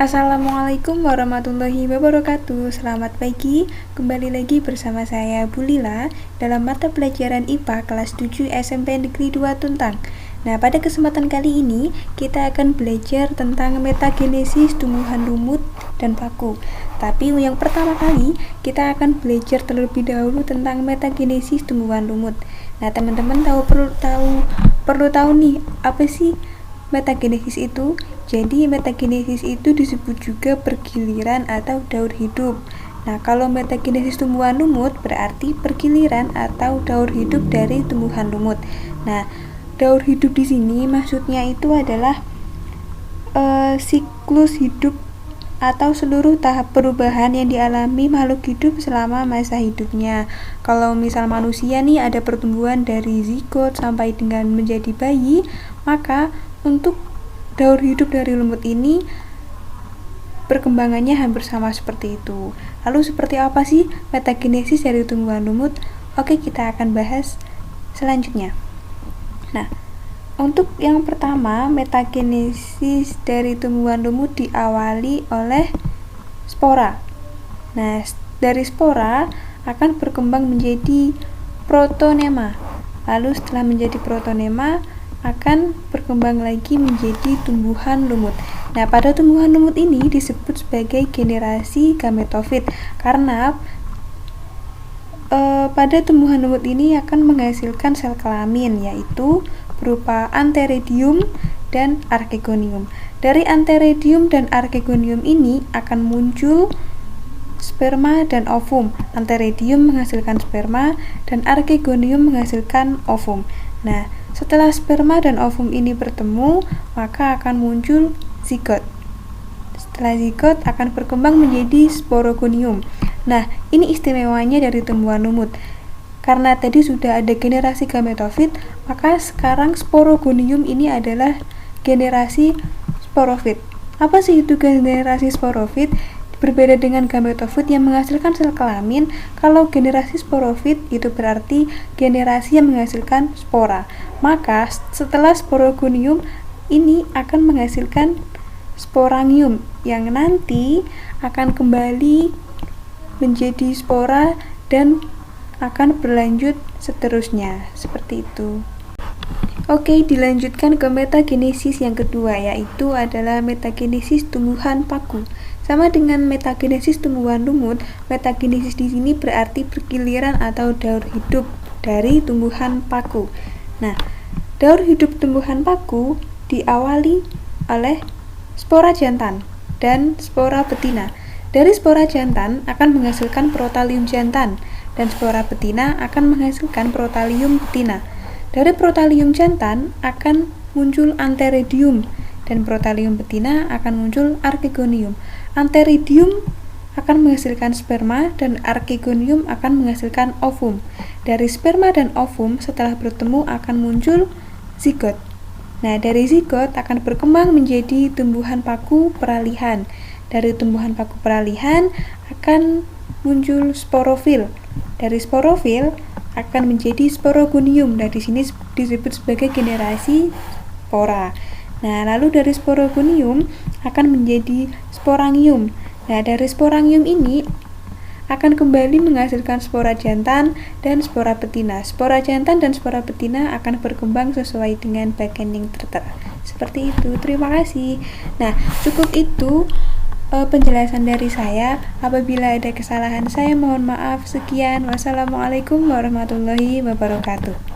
Assalamualaikum warahmatullahi wabarakatuh. Selamat pagi, kembali lagi bersama saya Bu Lila dalam mata pelajaran IPA kelas 7 SMP Negeri 2 Tuntang. Nah, pada kesempatan kali ini kita akan belajar tentang metagenesis tumbuhan lumut dan paku. Tapi yang pertama kali kita akan belajar terlebih dahulu tentang metagenesis tumbuhan lumut. Nah, teman-teman perlu tahu nih, apa sih metagenesis itu? Jadi metagenesis itu disebut juga pergiliran atau daur hidup. Nah, kalau metagenesis tumbuhan lumut berarti pergiliran atau daur hidup dari tumbuhan lumut. Nah, daur hidup di sini maksudnya itu adalah siklus hidup atau seluruh tahap perubahan yang dialami makhluk hidup selama masa hidupnya. Kalau misal manusia nih ada pertumbuhan dari zigot sampai dengan menjadi bayi, maka untuk daur hidup dari lumut ini perkembangannya hampir sama seperti itu. Lalu seperti apa sih metagenesis dari tumbuhan lumut? Oke, kita akan bahas selanjutnya. Nah, untuk yang pertama, metagenesis dari tumbuhan lumut diawali oleh spora. Nah, dari spora akan berkembang menjadi protonema. Lalu setelah menjadi protonema akan berkembang lagi menjadi tumbuhan lumut. Nah, pada tumbuhan lumut ini disebut sebagai generasi gametofit karena pada tumbuhan lumut ini akan menghasilkan sel kelamin, yaitu berupa antheridium dan archegonium. Dari antheridium dan archegonium ini akan muncul sperma dan ovum. Antheridium menghasilkan sperma dan archegonium menghasilkan ovum. Nah, setelah sperma dan ovum ini bertemu, maka akan muncul zigot. Setelah zigot akan berkembang menjadi sporogonium. Nah, ini istimewanya dari tumbuhan lumut. Karena tadi sudah ada generasi gametofit, maka sekarang sporogonium ini adalah generasi sporofit. Apa sih itu generasi sporofit? Berbeda dengan gametofit yang menghasilkan sel kelamin, kalau generasi sporofit itu berarti generasi yang menghasilkan spora. Maka setelah sporogonium ini akan menghasilkan sporangium yang nanti akan kembali menjadi spora dan akan berlanjut seterusnya, seperti itu. Oke, dilanjutkan ke metagenesis yang kedua, yaitu adalah metagenesis tumbuhan paku. Sama dengan metagenesis tumbuhan lumut, metagenesis di sini berarti pergiliran atau daur hidup dari tumbuhan paku. Nah, daur hidup tumbuhan paku diawali oleh spora jantan dan spora betina. Dari spora jantan akan menghasilkan protalium jantan dan spora betina akan menghasilkan protalium betina. Dari protalium jantan akan muncul antheridium dan protalium betina akan muncul archegonium. Antheridium akan menghasilkan sperma dan archegonium akan menghasilkan ovum. Dari sperma dan ovum setelah bertemu akan muncul zigot. Nah, dari zigot akan berkembang menjadi tumbuhan paku peralihan. Dari tumbuhan paku peralihan akan muncul sporofil. Dari sporofil akan menjadi sporogonium. Nah, di sini disebut sebagai generasi spora. Nah, lalu dari sporogonium akan menjadi sporangium. Nah, dari sporangium ini akan kembali menghasilkan spora jantan dan spora betina. Spora jantan dan spora betina akan berkembang sesuai dengan bagian yang tertera. Seperti itu. Terima kasih. Nah, cukup itu penjelasan dari saya. Apabila ada kesalahan saya mohon maaf. Sekian. Wassalamualaikum warahmatullahi wabarakatuh.